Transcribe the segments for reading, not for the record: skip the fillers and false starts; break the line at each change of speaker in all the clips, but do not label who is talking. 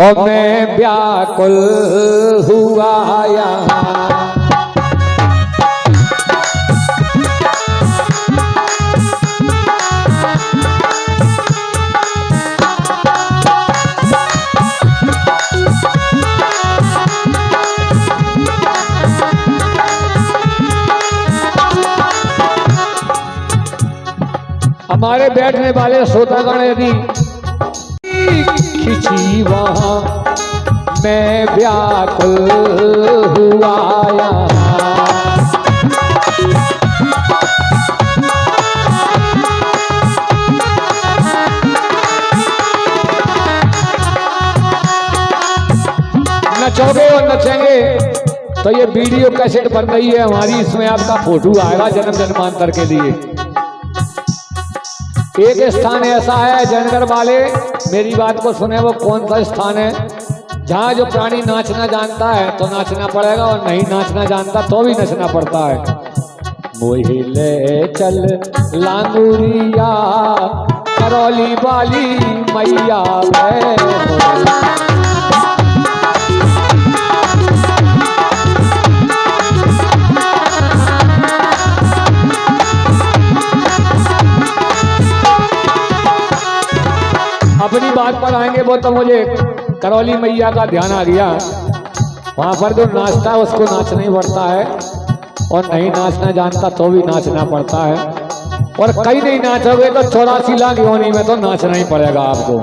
और मैं व्याकुल हुआ यहाँ। हमारे बैठने वाले श्रोतागण यदि खिंची वहाँ मैं व्याकुल हुआ यहाँ। नचोगे और नचेंगे तो ये वीडियो कैसेट बन रही है हमारी, इसमें आपका फोटो आएगा जन्म जन्मांतर के लिए। एक स्थान ऐसा है जनगर वाले, मेरी बात को सुने, वो कौन सा स्थान है जहाँ जो प्राणी नाचना जानता है तो नाचना पड़ेगा और नहीं नाचना जानता तो भी नचना पड़ता है। मोहिले चल लांगुरिया करौली वाली मैया अपनी बात पर आएंगे। वो तो मुझे करौली मैया का ध्यान आ गया। वहां पर जो नाचता है उसको नाचना ही पड़ता है और नहीं नाचना जानता तो भी नाचना पड़ता है। और कहीं नहीं नाचोगे तो 84 लाख योनि में तो नाचना ही पड़ेगा आपको।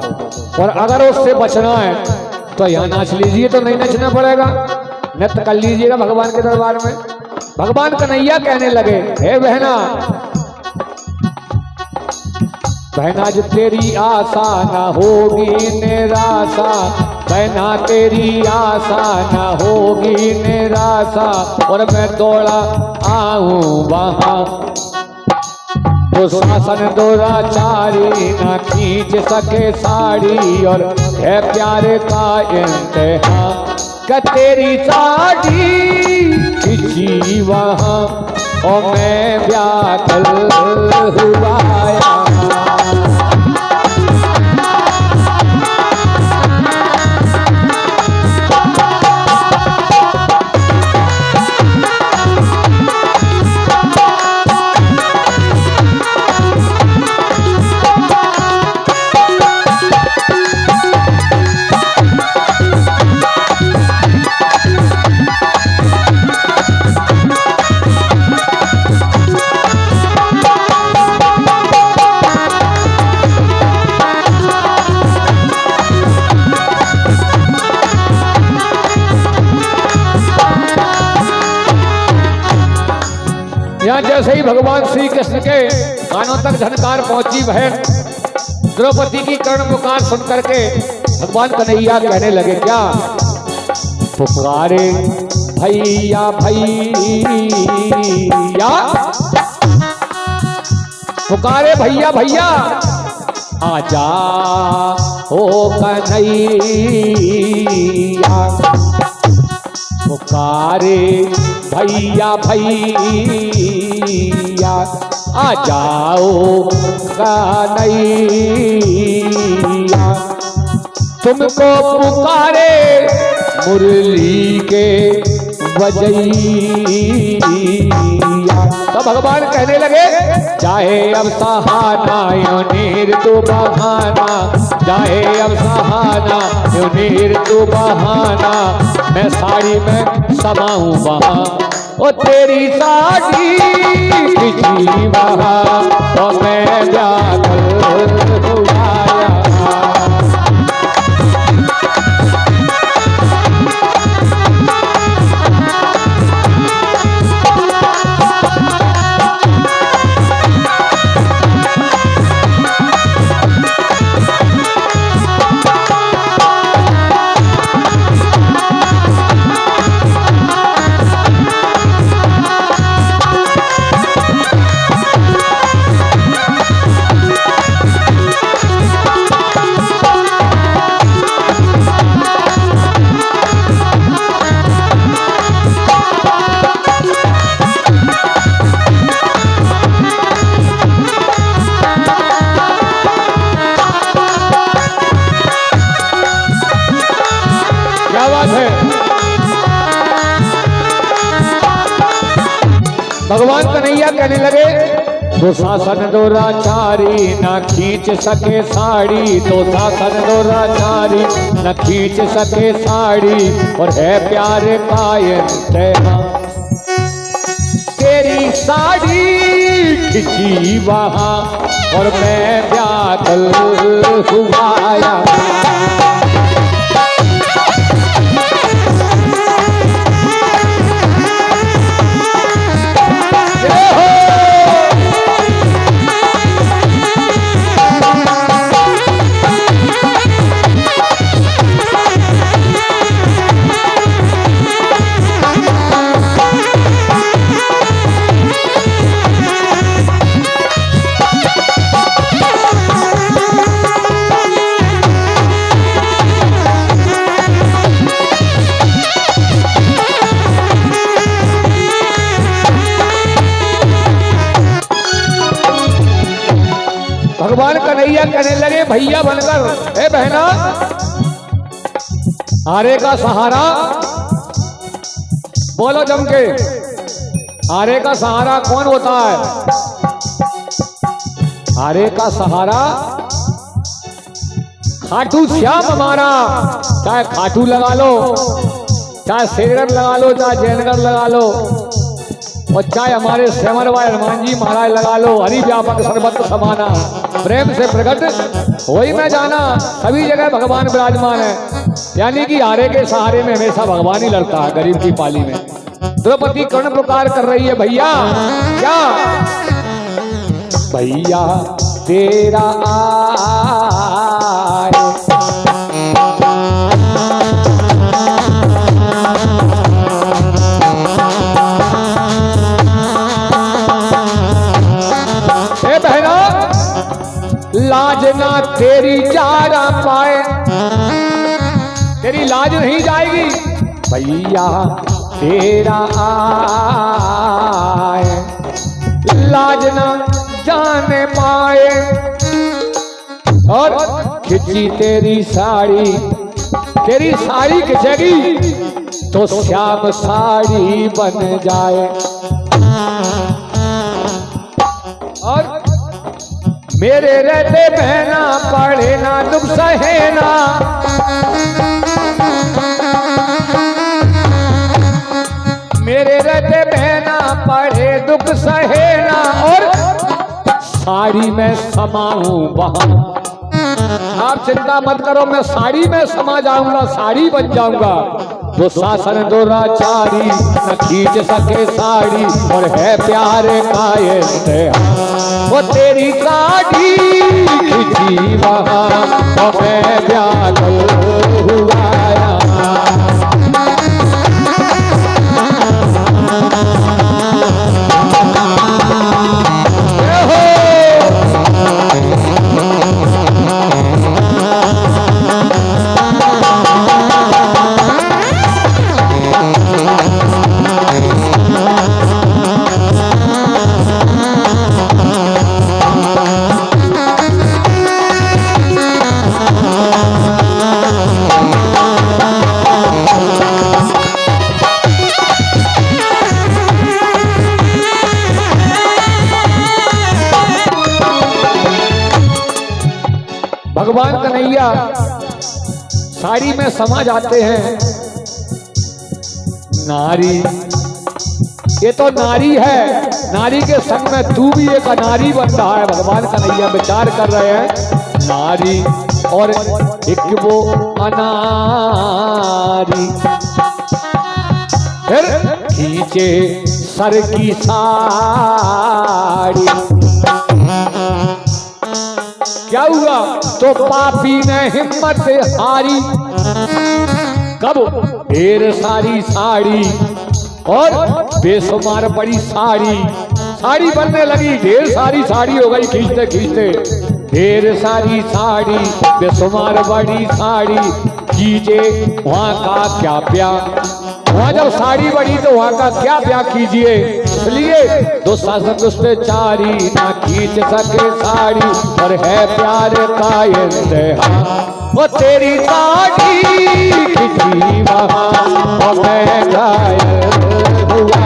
और अगर उससे बचना है तो यहाँ नाच लीजिए, तो नहीं नचना पड़ेगा, नृत्य कर लीजिएगा भगवान के दरबार में। भगवान कन्हैया कहने लगे, हे बहना बहना जो तेरी आशा न होगी निराशा, बहना तेरी आशा न होगी निराशा। और मैं दौड़ा आऊं वहाँ तो शासन दुराचारी न खींच सके साड़ी। और है प्यारे का इम्तिहान का तेरी साड़ी खींची वहाँ और मैं व्याकुल हुआ यहाँ। यहाँ जैसे ही भगवान श्री कृष्ण के कानों तक झनकार पहुंची, बहन द्रौपदी की कर्ण पुकार सुन करके भगवान कन्हैया कहने लगे, क्या पुकारे भैया भैया, पुकारे भैया भैया आजा ओ कन्हैया, पुकारे भैया भैया आ जाओ कन्हैया। तुमको पुकारे मुरली के बजैया। तो भगवान कहने लगे, चाहे अब सहाना यूनीर तू बहाना, चाहे अब सहाना यूनीर तू बहाना, मैं साड़ी में समाऊं वहाँ ओ तेरी साड़ी खिंची वहाँ और मैं व्याकुल हुआ यहाँ। क्या बात है। भगवान कन्हैया कहने लगे दुशासन दुराचारी न खींच सके साड़ी, दुशासन दुराचारी न खींच सके साड़ी, और है प्यारे कायन तेरा तेरी साड़ी खिंची वहां और मैं व्याकुल हुआ। भगवान कन्हैया कहने लगे भैया बनकर, ए बहना, आरे का सहारा बोलो जम के, आरे का सहारा कौन होता है? आरे का सहारा खाटू श्याम हमारा। चाहे खाटू लगा लो, चाहे शेरगढ़ लगा लो, चाहे जैनगढ़ लगा लो, और चाहे हमारे श्यामर भाई हनुमान जी महाराज लगा लो। हरि व्यापक सर्वत्र समाना, प्रेम से प्रकट वही मैं जाना, सभी जगह भगवान विराजमान है। यानी कि आरे के सहारे में हमेशा भगवान ही लड़ता है गरीब की पाली में। द्रौपदी कर्ण प्रकार कर रही है, भैया क्या भैया तेरा आए लाज ना तेरी जा ना पाए, तेरी लाज नहीं जाएगी भैया तेरा आए, लाज ना जाने पाए। और खिंची तेरी साड़ी खिंचेगी तो श्याम साड़ी बन जाए। और मेरे रहते बहना पड़े ना दुख सहेना, मेरे रहते बहना पड़े दुख सहेना, और साड़ी में समाऊं वहां। आप चिंता मत करो, मैं साड़ी में समा जाऊंगा, साड़ी बन जाऊंगा। दुशासन दुराचारी न खींच सके साड़ी, और है प्यारे कायन तेरा वो तेरी साड़ी खिंची वहां और मैं व्याकुल हुआ। भगवान कन्हैया साड़ी में समा जाते हैं। नारी, ये तो नारी है, नारी के संग में तू भी एक अनारी बन रहा है। भगवान कन्हैया विचार कर रहे हैं, नारी और एक वो अनारी। फिर खींचे सर की साड़ी, क्या हुआ? तो पापी ने हिम्मत हारी। कब? ढेर सारी साड़ी और बेशुमार बड़ी साड़ी बनने लगी। ढेर सारी साड़ी हो गई खींचते खींचते। ढेर सारी साड़ी बेशुमार बड़ी साड़ी, कीजे वहां का क्या प्यार। वहां जब साड़ी बड़ी तो वहां का क्या ब्याह कीजिए, इसलिए दुशासन दुष्टाचारी ना खींच सके साड़ी और है प्यार का इंतहा। वो तेरी साड़ी खिंची वहां और मैं घायल हुआ।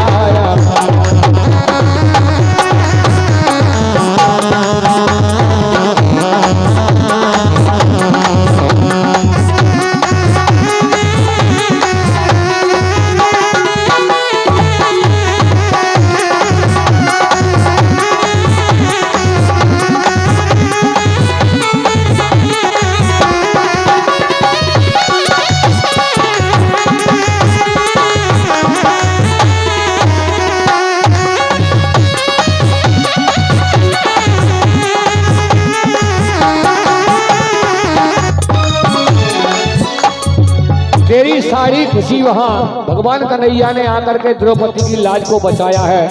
तेरी साड़ी खुशी वहां भगवान कन्हैया ने आकर के द्रौपदी की लाज को बचाया है।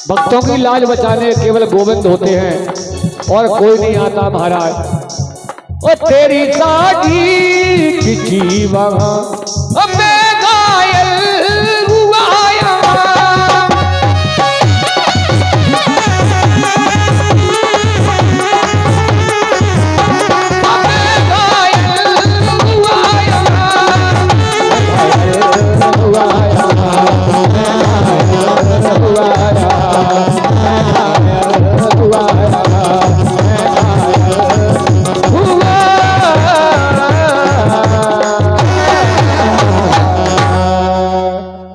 भक्तों की लाज बचाने केवल गोविंद होते हैं और कोई नहीं आता महाराज। ओ तेरी साड़ी खुशी वहां मैं घायल हुआ।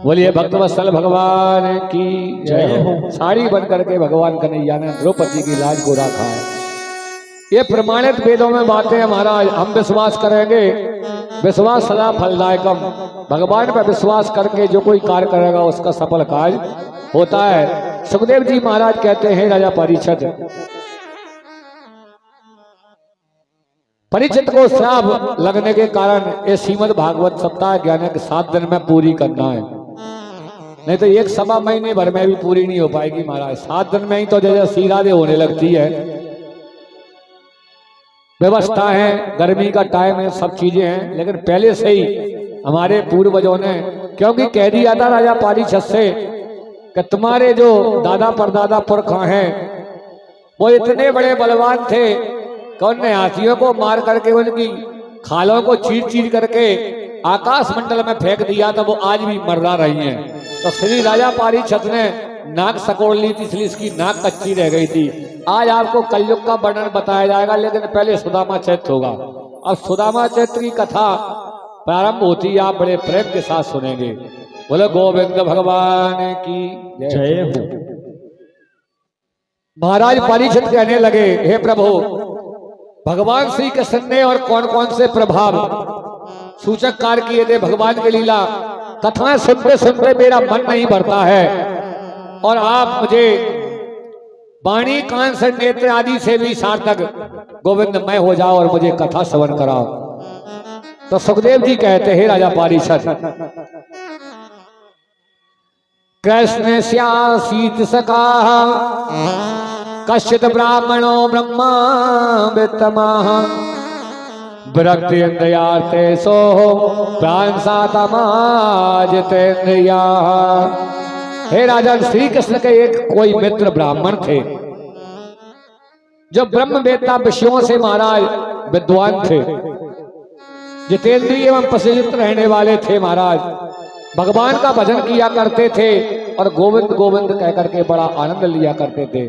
बोलिए भक्तवत्सल भगवान की जय हो। साड़ी बन करके भगवान कन्हैया ने द्रौपदी की लाज को रखा है। ये प्रमाणित वेदों में बातें हैं महाराज, हम विश्वास करेंगे। विश्वास सदा फलदायकम। भगवान पर विश्वास करके जो कोई कार्य करेगा उसका सफल कार्य होता है। सुखदेव जी महाराज कहते हैं राजा परीक्षित को श्राप लगने के कारण ये श्रीमद् भागवत सप्ताह ज्ञान के 7 दिन में पूरी करना है, नहीं तो एक सवा महीने भर में भी पूरी नहीं हो पाएगी महाराज। 7 दिन में ही तो जैसे सीरादे होने लगती है। व्यवस्था है, गर्मी का टाइम है, सब चीजें हैं, लेकिन पहले से ही हमारे पूर्वजों ने, क्योंकि कह दिया था राजा परीक्षित से कि तुम्हारे जो दादा परदादा पुरखा हैं वो इतने बड़े बलवान थे कि उनने हाथियों को मार करके उनकी खालों को चीर चीर करके आकाश मंडल में फेंक दिया, तो वो आज भी मर्रा रही हैं। तो श्री राजा परीक्षित ने नाक सकोड़ ली थी, इसलिए इसकी नाक कच्ची रह गई थी। आज आपको कलयुग का वर्णन बताया जाएगा, लेकिन पहले सुदामा चैत्र होगा। अब सुदामा चैत्र की कथा प्रारंभ होती है, आप बड़े प्रेम के साथ सुनेंगे। बोलो गोविंद भगवान की जय हो। महाराज परीक्षित कहने लगे, हे प्रभु, भगवान श्री कृष्ण ने और कौन कौन से प्रभाव सूचक कार्य किए थे भगवान की लीला कथाएं सुनते सुनते मेरा मन नहीं भरता है, और आप मुझे वाणी कान से नेत्र आदि से भी सार्थक गोविंदमय हो जाओ और मुझे कथा श्रवण कराओ। तो सुखदेव जी कहते हैं राजा परीक्षित, कृष्ण स्यासीत सका कश्चित ब्राह्मणो ब्रह्मा वित्तमः विरक्तिन्द्रियार्थे सो प्राण सातमाजितेन्द्रिया। हे राजन, श्री कृष्ण के एक कोई मित्र ब्राह्मण थे जो ब्रह्मवेत्ता विषयों से महाराज विद्वान थे, जितेंद्रिय एवं प्रसिद्ध रहने वाले थे महाराज। भगवान का भजन किया करते थे और गोविंद गोविंद कहकर के बड़ा आनंद लिया करते थे।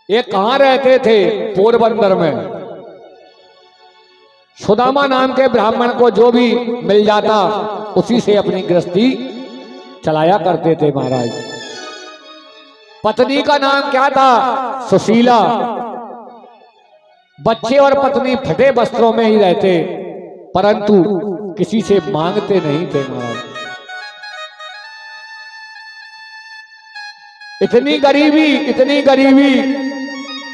ये कहाँ रहते थे? पोरबंदर में। सुदामा नाम के ब्राह्मण को जो भी मिल जाता उसी से अपनी गृहस्थी चलाया करते थे महाराज। पत्नी का नाम क्या था? सुशीला। बच्चे और पत्नी फटे वस्त्रों में ही रहते, परंतु किसी से मांगते नहीं थे महाराज। इतनी गरीबी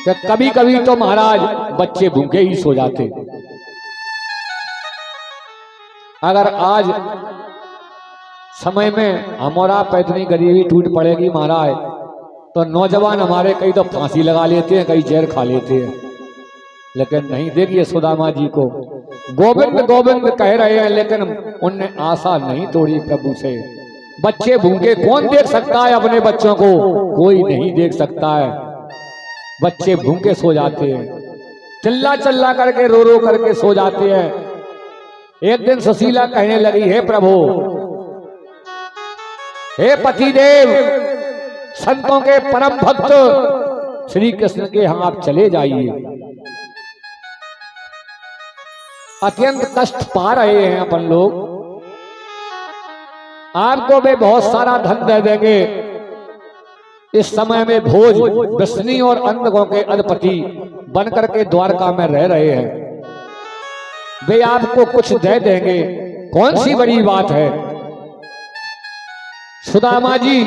कि कभी कभी तो महाराज बच्चे भूखे ही सो जाते। अगर आज समय में हमारा पे इतनी गरीबी टूट पड़ेगी महाराज, तो नौजवान हमारे कई तो फांसी लगा लेते हैं, कई जहर खा लेते हैं। लेकिन नहीं, देखिए सुदामा जी को गोविंद गोविंद कह रहे हैं, लेकिन उनने आशा नहीं तोड़ी प्रभु से। बच्चे भूखे कौन देख सकता है अपने बच्चों को? कोई नहीं देख सकता है। बच्चे भूखे सो जाते हैं, चिल्ला चिल्ला करके रो रो करके सो जाते हैं। एक दिन सुशीला कहने लगी, हे प्रभु, हे पतिदेव, संतों के परम भक्त श्री कृष्ण के यहाँ आप चले जाइए। अत्यंत कष्ट पा रहे हैं अपन लोग, आपको वे बहुत सारा धन दे देंगे। इस समय में भोज विष्णु और अंधकों के अधिपति बनकर के द्वारका में रह रहे हैं, वे आपको कुछ दे देंगे, कौन सी बड़ी बात है। सुदामा जी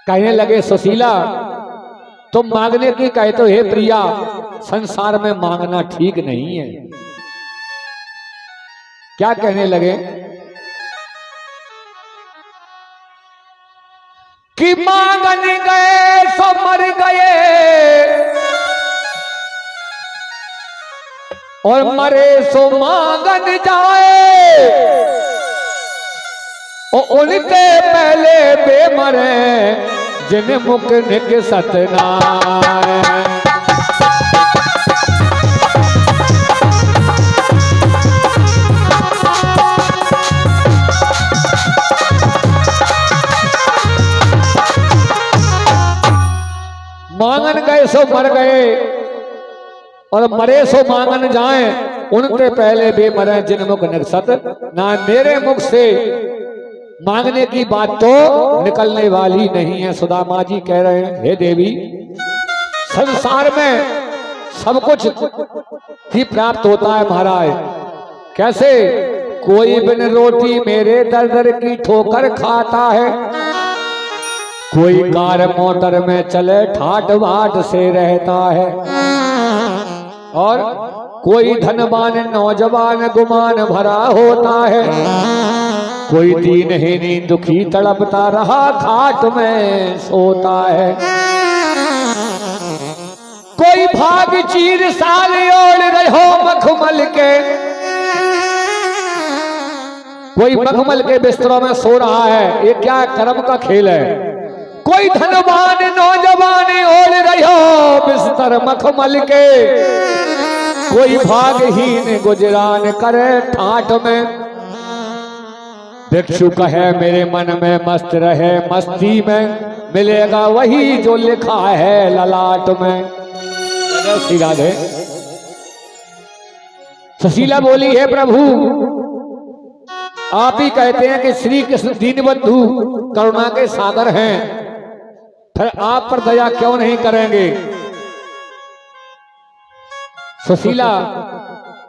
कहने लगे, सुशीला तुम मांगने की कहते हो, हे प्रिया, संसार में मांगना ठीक नहीं है। क्या कहने लगे कि मांगन गए सो मर गए और मरे सो मांगन जाए, और उनके पहले बेमरे जिन मुख निक सतनाए। मांगन गए सो मर गए और मरे सो मांगन जाए, उनके पहले बेमरे जिन मुख निक सत ना। मेरे मुख से मांगने की बात तो निकलने वाली नहीं है। सुदामा जी कह रहे हैं, हे देवी, संसार में सब कुछ ही प्राप्त होता है महाराज। कैसे? कोई बिन रोटी मेरे दर दर की ठोकर खाता है, कोई कार मोटर में चले ठाट बाट से रहता है, और कोई धनवान नौजवान गुमान भरा होता है, कोई दीनहीनी दुखी तड़पता रहा घाट में सोता है, कोई भाग चीर साल ओढ़ रहो मखमल के, कोई मखमल के बिस्तरों में सो रहा है। ये क्या कर्म का खेल है। कोई धनवान नौजवान ओढ़ रहो बिस्तर मखमल के, कोई भागहीन गुजरान करे ठाट में। भिक्षु कहे मेरे मन में मस्त रहे मस्ती में, मिलेगा वही जो लिखा है ललाट में। श्री राधे। सुशीला बोली, हे प्रभु, आप ही कहते हैं कि श्री कृष्ण दीनबंधु करुणा के सागर हैं, फिर आप पर दया क्यों नहीं करेंगे। सुशीला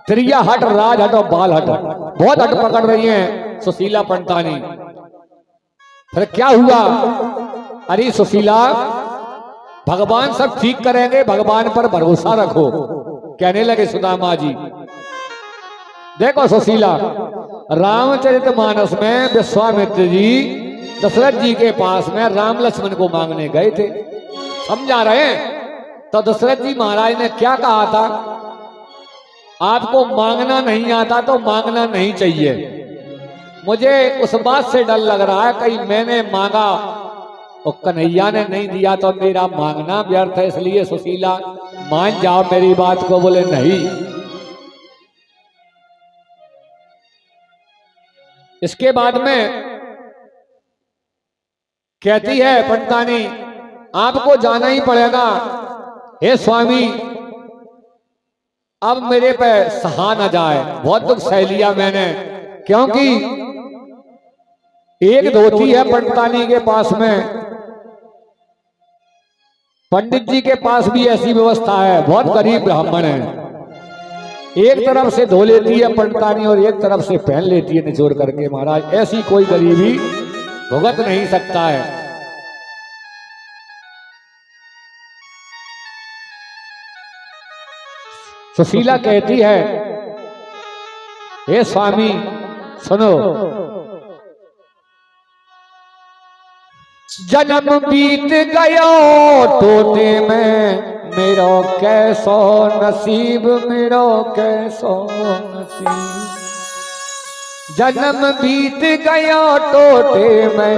त्रिया हट, राज हट और बाल हट, बहुत हट पकड़ रही हैं सुशीला पंतानी। फिर क्या हुआ? अरे सुशीला, भगवान सब ठीक करेंगे, भगवान पर भरोसा रखो, कहने लगे सुदामा जी। देखो सुशीला, रामचरितमानस में विश्वामित्र जी दशरथ जी के पास में राम लक्ष्मण को मांगने गए थे, समझा रहे हैं। तो दशरथ जी महाराज ने क्या कहा था? आपको मांगना नहीं आता तो मांगना नहीं चाहिए। मुझे उस बात से डर लग रहा है, कहीं मैंने मांगा और कन्हैया ने नहीं दिया तो मेरा मांगना व्यर्थ है, इसलिए सुशीला मान जाओ मेरी बात को। बोले नहीं। इसके बाद में कहती है पंतानी, आपको जाना ही पड़ेगा। हे स्वामी, अब मेरे पे सहा न जाए, बहुत दुख सह लिया मैंने, क्योंकि एक धोती है पंतानी के पास में, पंडित जी के पास भी ऐसी व्यवस्था है, बहुत गरीब ब्राह्मण है, एक तरफ से धो लेती है पंतानी और एक तरफ से पहन लेती है निचोड़ करके। महाराज, ऐसी कोई गरीबी भुगत नहीं सकता है। सुशीला कहती है, हे स्वामी सुनो, जन्म बीत गयो तोते में मेरो कैसो नसीब, मेरो कैसो नसीब। जन्म बीत गया टोटे में,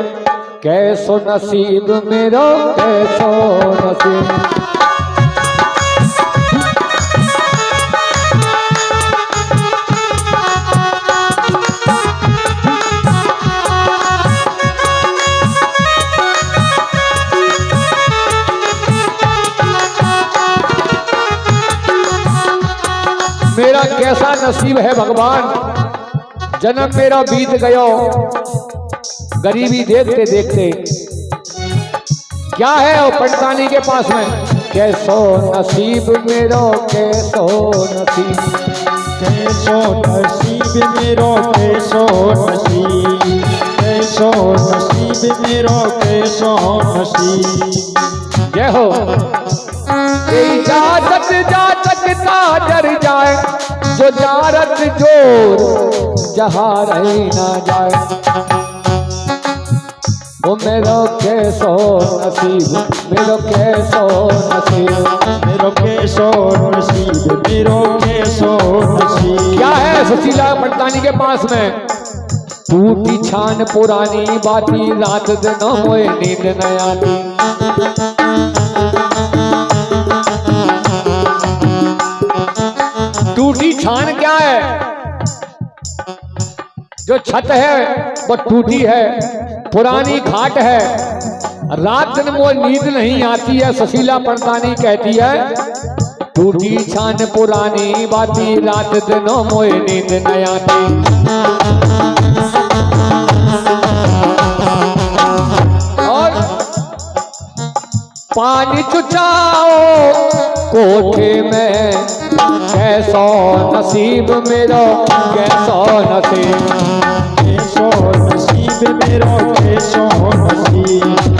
कैसो नसीब मेरो कैसो नसीब। मेरा कैसा नसीब है भगवान, जन्म मेरा बीत गयो गरीबी देखते देखते। क्या है वो पंडतानी के पास में, कैसो नसीब मेरो कैसो नसीब,
कैसो नसीब मेरो कैसो नसीब, कैसो नसीब मेरो कैसो नसीब।
जय हो। जातक जातक ताजर जाए, जो जारत जोर जहाँ रही ना जाए। वो मेरो कैसो नसीब, मेरो कैसो नसीब,
मेरो कैसो नसीब, मेरो कैसो नसीब।
क्या है सुशीला पंडतानी के पास में, टूटी छान पुरानी बाती, रात दिन मोए नींद न आती। टूटी छान क्या है, जो छत है वो टूटी है, पुरानी घाट है, रात दिन वो नींद नहीं आती है। सुशीला पंडतानी कहती है, टूटी छान पुरानी बाती, रात दिन मोए नींद न आती। और पानी चुचाओ कोठे में, कैसो नसीब मेरो कैसो नसीब,
कैसो नसीब मेरो कैसो नसीब।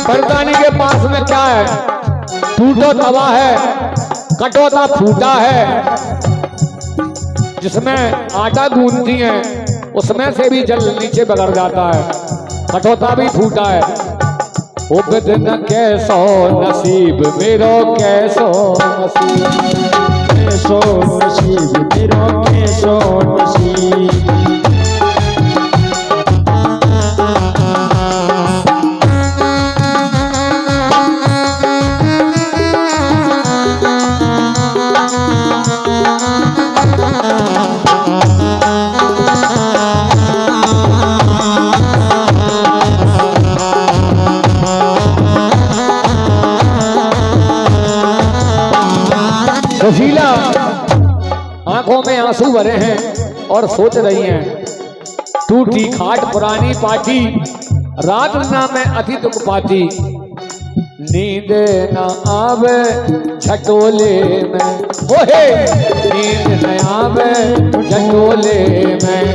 पंडतानी के पास में क्या है, टूटो तवा है, कटोता फूटा है, जिसमें आटा गूंथती है उसमें से भी जल नीचे बगड़ जाता है, कटोता भी फूटा है। ओ दिन कैसो नसीब मेरो कैसो नसीब,
कैसो नसीब मेरो कैसो नसीब।
सुशीला आंखों में आंसू भरे हैं और सोच रही हैं, टूटी खाट पुरानी पाटी, रात ना मैं अति दुख पाती। नींद न आवे झटोले में, ओहे नींद न आवे झटोले में।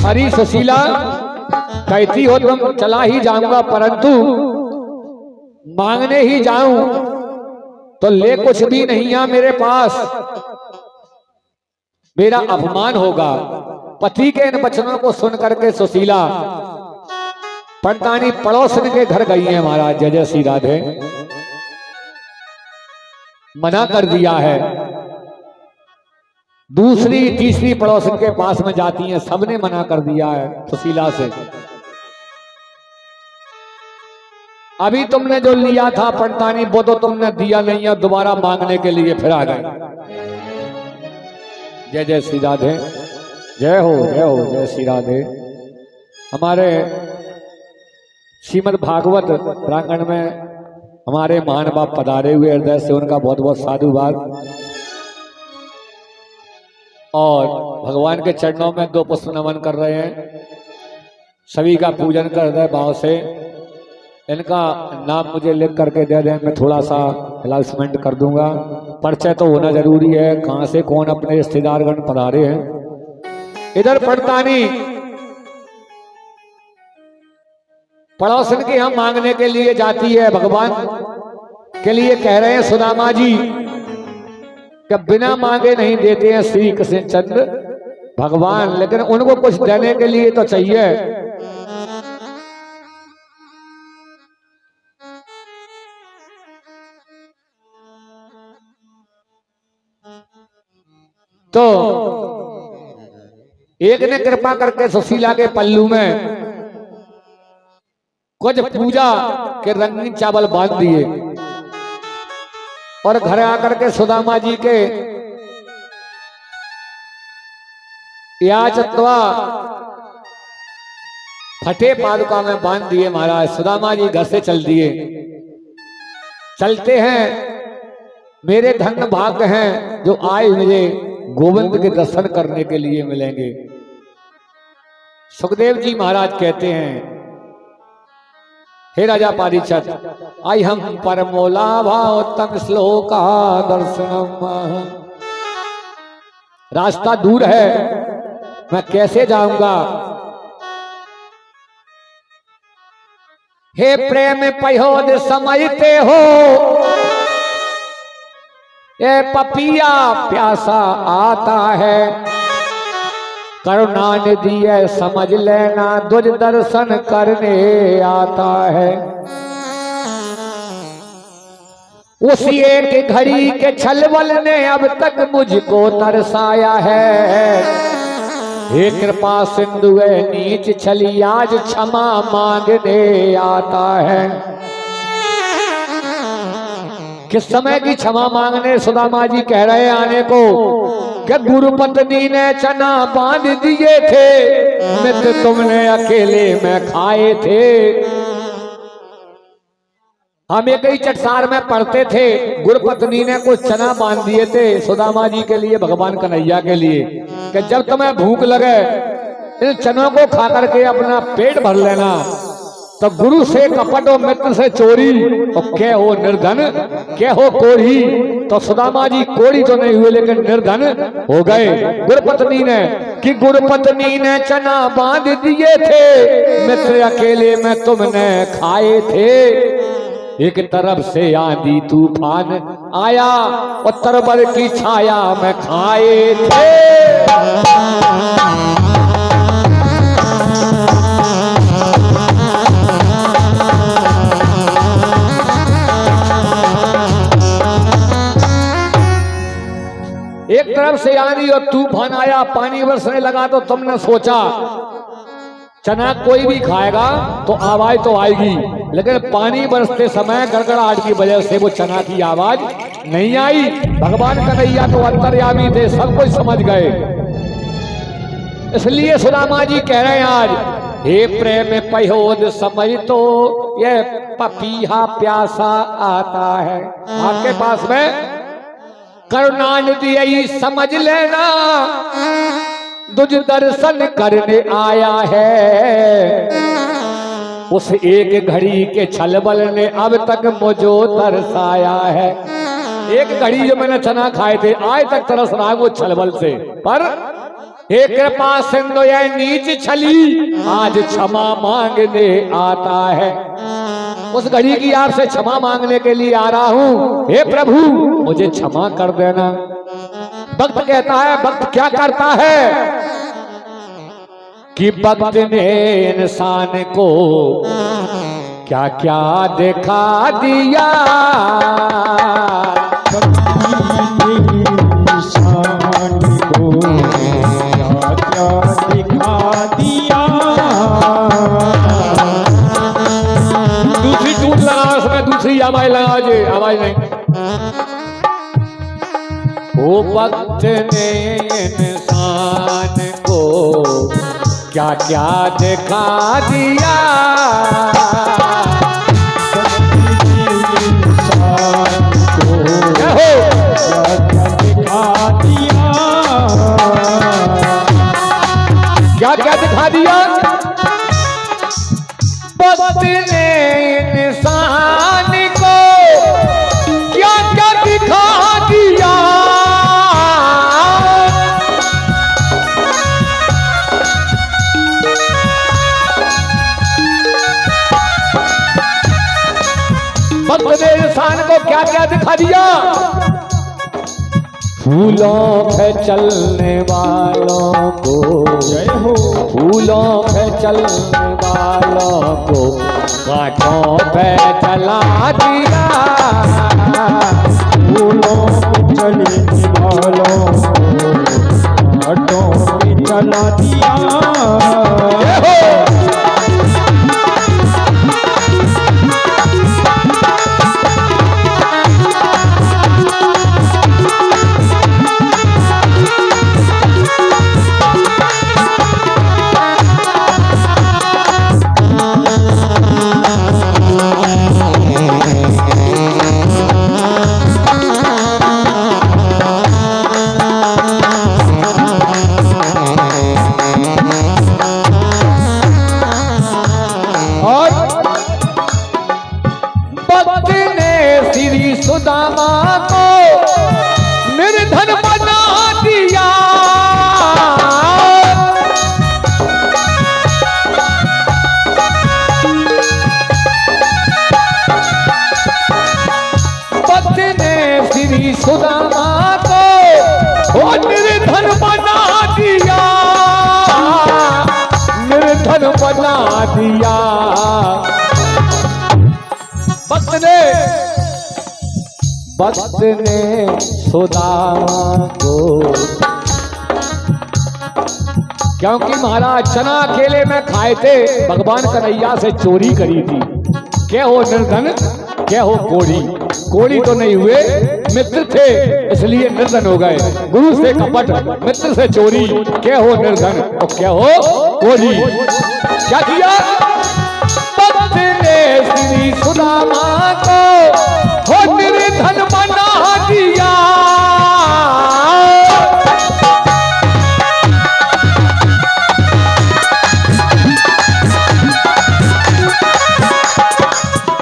अरे सुशीला कहती हो तुम चला ही जाऊंगा, परंतु मांगने ही जाऊं तो ले कुछ भी नहीं है मेरे पास, मेरा अपमान होगा। पति के इन वचनों को सुन करके सुशीला पंडतानी पड़ोसन के घर गई है महाराज। जय जय श्री राधे। मना कर दिया है, दूसरी तीसरी पड़ोसन के पास में जाती हैं, सबने मना कर दिया है सुशीला से। अभी तुमने जो लिया था पंडतानी वो तो तुमने दिया नहीं है, दोबारा मांगने के लिए फिर आ गए। जय जय श्री राधे। जय हो जय हो जय श्री राधे। हमारे श्रीमद् भागवत प्रांगण में हमारे महान बाप पधारे हुए, हृदय से उनका बहुत बहुत साधुवाद। और भगवान के चरणों में 2 पुष्प नमन कर रहे हैं, सभी का पूजन कर हृदय भाव से। इनका नाम मुझे लिख करके दे दें, मैं थोड़ा सा अनाउंसमेंट कर दूंगा। परिचय तो होना जरूरी है, कहाँ से कौन अपने रिश्तेदारगण पधारे हैं। इधर पड़तानी पड़ोसन के यहाँ मांगने के लिए जाती है, भगवान के लिए कह रहे हैं सुदामा जी कि बिना मांगे नहीं देते हैं श्री कृष्ण चंद्र भगवान, लेकिन उनको कुछ देने के लिए तो चाहिए। तो एक ने कृपा करके सुशीला के पल्लू में कुछ पूजा के रंगीन चावल बांध दिए और घर आकर के सुदामा जी के याचत्वा फटे पादुका में बांध दिए। महाराज सुदामा जी घर से चल दिए। चलते हैं, मेरे धन्य भाग्य हैं जो आए मुझे गोविंद के दर्शन करने के लिए मिलेंगे। सुखदेव जी महाराज कहते हैं, हे राजा पारीक्षत, आई हम परमोला भावोत्तम श्लोका दर्शनम। रास्ता दूर है, मैं कैसे जाऊंगा। हे प्रेम पयोद समझते हो, ये पपिया प्यासा आता है, करुणा निधि है समझ लेना, दुज दर्शन करने आता है। उसी एक घड़ी के छलबल ने अब तक मुझको तरसाया है। हे कृपा सिंधु है नीच छली, आज क्षमा मांगने आता है। किस समय की क्षमा मांगने सुदामा जी कह रहे आने को कि गुरु पत्नी ने चना बांध दिए थे, मित्र तुमने अकेले में खाए थे। हम एक ही चटसार में पढ़ते थे, गुरु पत्नी ने कुछ चना बांध दिए थे सुदामा जी के लिए, भगवान कन्हैया के लिए, कि जब तुम्हें भूख लगे इन चनों को खा करके अपना पेट भर लेना। तो गुरु से कपट और मित्र से चोरी, तो क्या हो निर्धन क्या हो कोढ़ी। तो सुदामा जी कोढ़ी तो नहीं हुए लेकिन निर्धन हो गए। गुरुपत्नी ने कि गुरुपत्नी ने चना बांध दिए थे, मित्र अकेले में तुमने खाए थे। एक तरफ से आंधी तूफान आया और तरबर की छाया में खाए थे। एक तरफ से आंधी और तूफान आया, पानी बरसने लगा, तो तुमने सोचा चना कोई भी खाएगा तो आवाज तो आएगी, लेकिन पानी बरसते समय गड़गड़ाहट की वजह से वो चना की आवाज नहीं आई। भगवान कन्हैया तो अंतर्यामी थे, सब कुछ समझ गए। इसलिए सुदामा जी कह रहे हैं आज, हे प्रेम पयोद समझ तो ये पपीहा प्यासा आता है। आपके पास में करुणा निधि यही समझ लेना, दुज दर्शन करने आया है। उस एक घड़ी के छलबल ने अब तक मुझो तरसाया है। एक घड़ी जो मैंने चना खाए थे आज तक तरस रहा वो छलबल से, पर हे कृपा सिंधु यह नीच छली, आज क्षमा मांगने आता है। उस घड़ी की यार से क्षमा मांगने के लिए आ रहा हूं। हे प्रभु मुझे क्षमा कर देना। भक्त कहता है, भक्त क्या करता है कि भक्त ने इंसान को क्या क्या दिखा दिया। इंसान को क्या क्या दिखा दिया। दूसरी टूट लगा उसमें, दूसरी आवाज लगा जे, आवाज नहीं। वो भक्त ने इंसान को क्या क्या दिखा दिया। क्या क्या दिखा दिया। भक्त ने इंसान को क्या भक्त ने इंसान को क्या क्या दिखा दिया? फूलों पे चलने वालों को
जय हो।
फूलों पे चलने वालों को कांटों पे चला दिया।
फूलों पे चलने वालों को कांटों पे चला दिया।
सुदामा को निर्धन बना दिया। भक्त ने श्री सुदामा को निर्धन बना दिया, निर्धन बना दिया। भक्त ने सुदामा को, क्योंकि महाराज चना अकेले में खाए थे, भगवान कन्हैया से चोरी करी थी। क्या हो निर्धन, क्या हो कोड़ी? कोड़ी तो नहीं हुए, मित्र थे इसलिए निर्धन हो गए। गुरु से कपट, मित्र से चोरी, क्या हो निर्धन और क्या हो कोड़ी। क्या किया? भक्त ने श्री सुदामा को निर्धन बना दिया।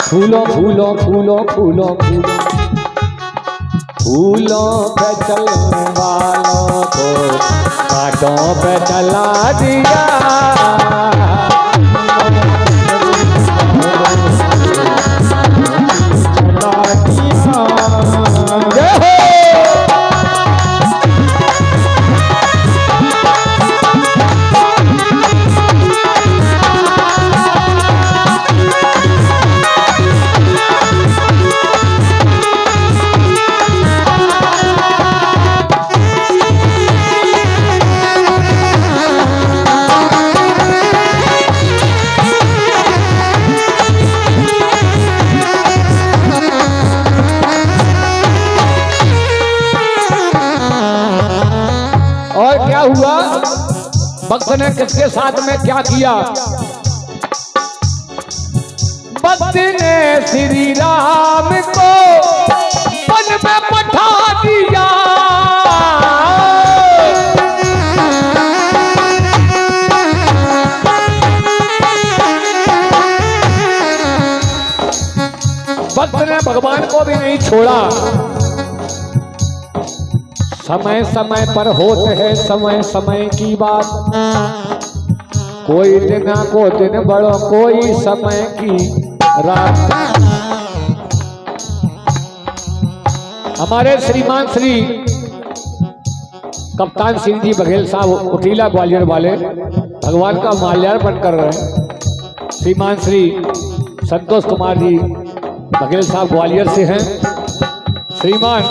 फूलों फूलों फूलों फूलों फूलों फूलों पे चलने वालों को कांटों पे चला दिया। क्या हुआ? भक्त ने किसके साथ में क्या किया? भक्त ने श्री राम को वन में पठा दिया। भक्त ने भगवान को भी नहीं छोड़ा। समय समय पर होते है समय समय की बात, कोई दिन को दिन बड़ो, कोई समय की रात। हमारे श्रीमान श्री कप्तान सिंह जी बघेल साहब उटीला ग्वालियर वाले भगवान का माल्यार्पण कर रहे हैं। श्रीमान श्री संतोष कुमार जी बघेल साहब ग्वालियर से हैं। श्रीमान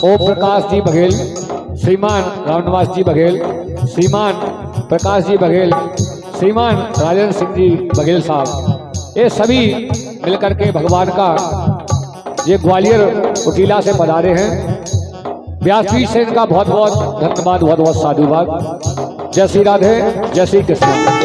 ओम प्रकाश जी बघेल, श्रीमान रामनिवास जी बघेल, श्रीमान प्रकाश जी बघेल, श्रीमान राजेंद्र सिंह जी बघेल साहब, ये सभी मिलकर के भगवान का ये ग्वालियर उटीला से पधारे हैं। व्यास जी से इनका बहुत बहुत धन्यवाद, बहुत बहुत साधुवाद। जय श्री राधे, जय श्री कृष्ण।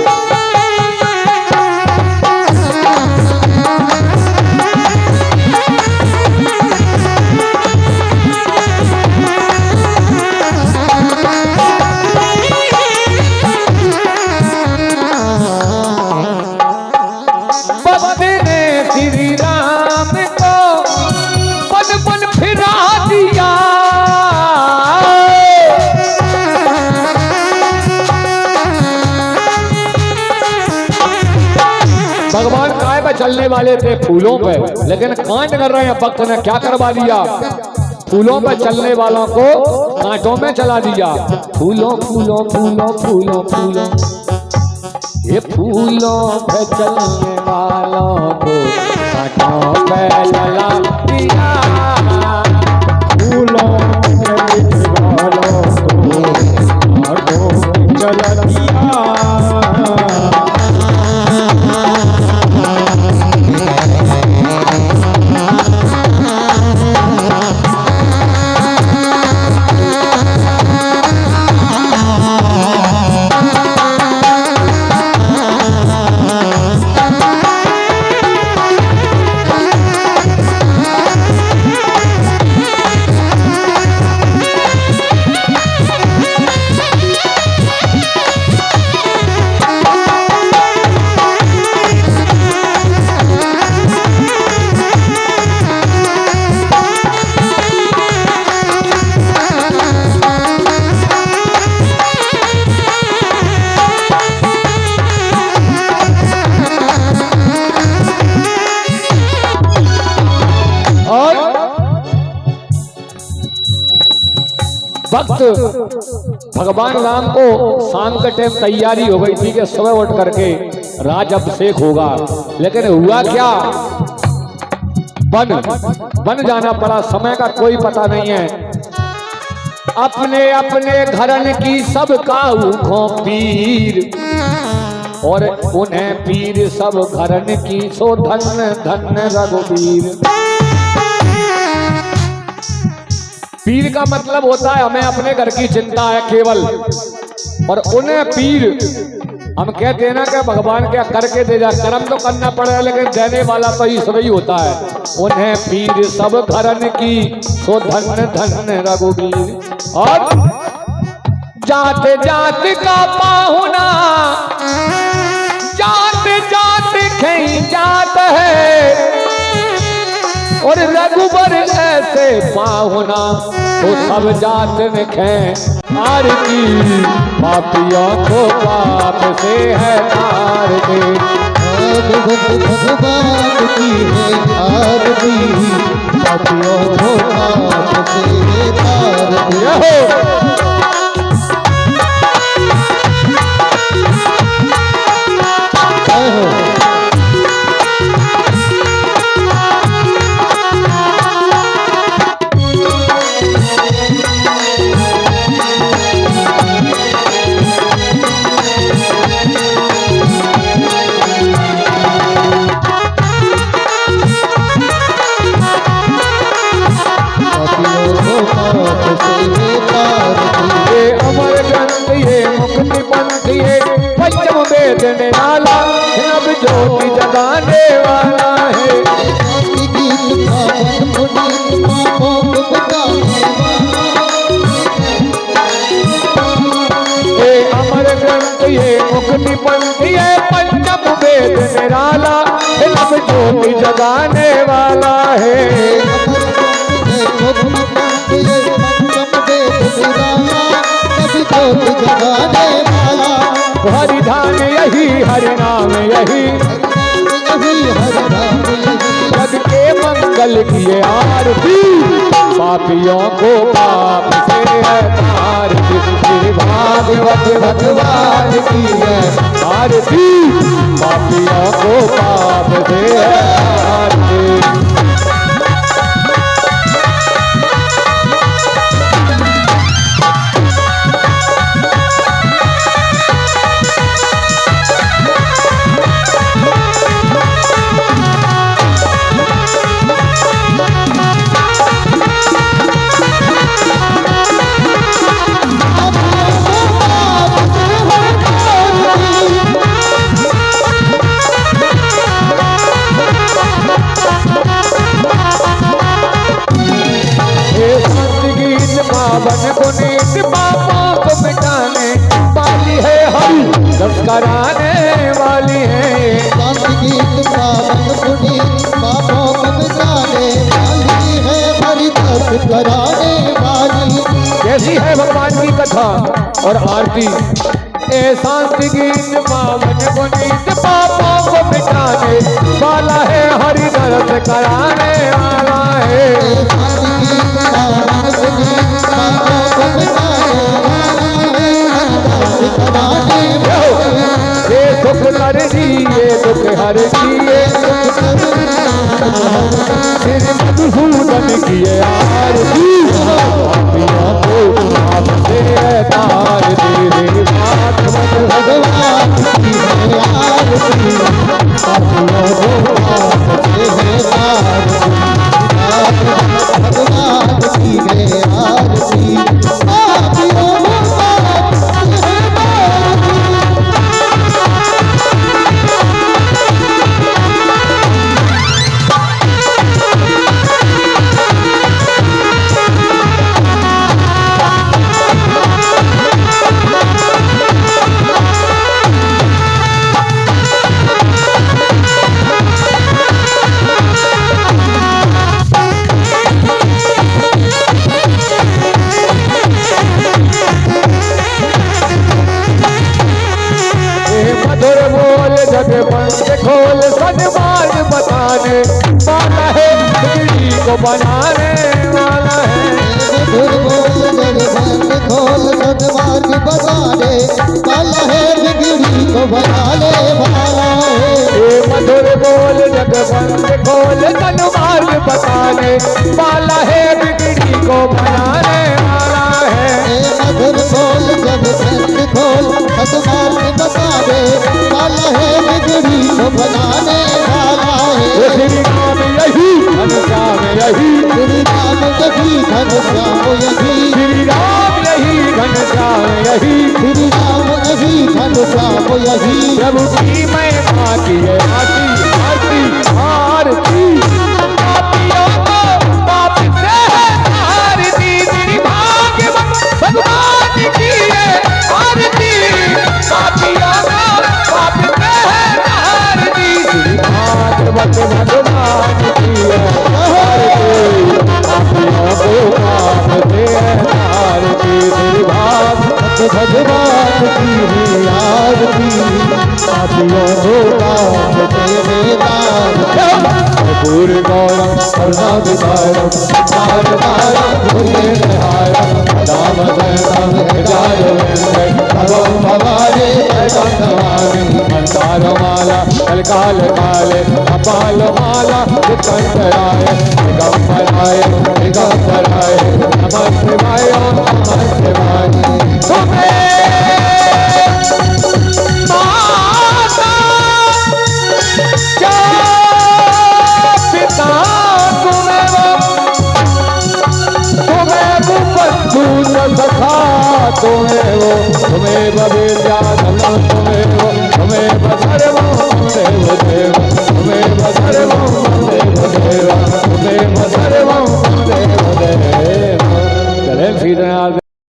भगवान काय पे चलने वाले थे फूलों पे, लेकिन कांट कर रहे हैं। भक्त ने क्या करवा दिया, फूलों पे चलने वालों को कांटों में चला दिया। फूलों फूलों फूलों फूलों फूलों, ये फूलों पे चलने वालों को कांटों पे चला दिया।
फूलों के बिछवालों को कांटों पे चला दिया।
भक्त भगवान राम को शाम के टाइम तैयारी हो गई थी कि सुबह उठ करके राज अभिषेक होगा, लेकिन हुआ क्या, बन जाना पड़ा। समय का कोई पता नहीं है। अपने अपने घरन की सब काऊ पीर, और उन्हें पीर सब घरन की सो धन्य धन्य रघुवीर। पीर का मतलब होता है हमें अपने घर की चिंता है केवल, और उन्हें पीर हम कहते हैं ना कि भगवान क्या करके दे जा, कर्म तो करना पड़ेगा लेकिन देने वाला तो ईश्वर ही होता है। उन्हें पीर सब घरन की सो धन्य धन्य रघुवीर। और जात जात का पाहुना, जात जात कहीं जात है, और रघुबर ऐसे पाहुना तो सब जात में खे आर की। पापियों को पाप से है तार दे,
भगवान की है आरती, पापियों को पाप से है तार दे।
ये अमर ग्रंथ ये मुक्ति पंथ ये पंचम वेद निराला, अब ज्योति जगाने वाला है। ये अमर ग्रंथ ये मुक्ति पंथ ये पंचम वेद निराला, अब ज्योति जगाने वाला है। हरि धाम यही हरि नाम यही, जग के मंगल किए आरती, पापियों को पाप से है तारती। श्री भागवत भगवान की है आरती, पापियों को पाप से है तारती। पावन पुनीत पापों को मिटाने वाली है हरि, रस कराने वाली है।
गीत पावन पुनीत पापों को मिटाने वाली है, हरि रस कराने वाली।
कैसी है भगवान की कथा और आरती। ए शांति गीत पावन पुनीत पापों को मिटाने वाला है, हरि दर्द कराने वाला है। ये सुख कर दिए दुख हर दिए, श्री मधुसूदन किए आरती, पापियों को आपसे तार तेरे बात भगवान की है आरती, पापियों को आपसे तार भगवान की है आरती, पापियों को मधुर बोल जग बंद खोल सन्मार्ग बताने वाला है, बिगड़ी को बनाने वाला है।
मधुर बोल जग बंद खोल सन्मार्ग बताने वाला है, बिगड़ी को बनाने वाला है।
ये मधुर बोल जग बंद खोल सन्मार्ग बताने वाला है, बिगड़ी को बनाने वाला है।
मधुर बोल जग बंद खोल सन्मार्ग बताने वाला है, बिगड़ी को बनाने वाला है।
श्री राम यही घनश्याम यही,
श्री राम यही घनश्याम यही,
श्री राम यही घनश्याम यही,
श्री राम यही घनश्याम यही।
प्रभु की महिमा की है आरती आरती आरती, पापियों को पाप से है आरती, तेरी भाग्यवान भगवान की है आरती, पापियों को पाप से है आरती, तेरी भाग्यवत भगवान की है आरती, पापियों को पाप से है आरती, तेरी भाग्यवत भगवान की है आरती, पापियों को पाप से है आरती। पूर्ण गौरम करुणाविदारम तारतारम भुजे निहारम राम दयाम हृदय वेंकट भगवं भवानी ऐकंतवाणी मंदारमाला कलकाल काले कपाल माला विकंठराय दिगंबराय दिगंबराय नमः शिवाय नमः शिवाय। तुम्हें माता सखा तुम्हें वो, तुम्हें विद्या धन तुम्हें वो, तुम्हें सर्व देव देव, तुम्हें सर्व देव देव, तुम्हें सर्व देव देव। चले सीधे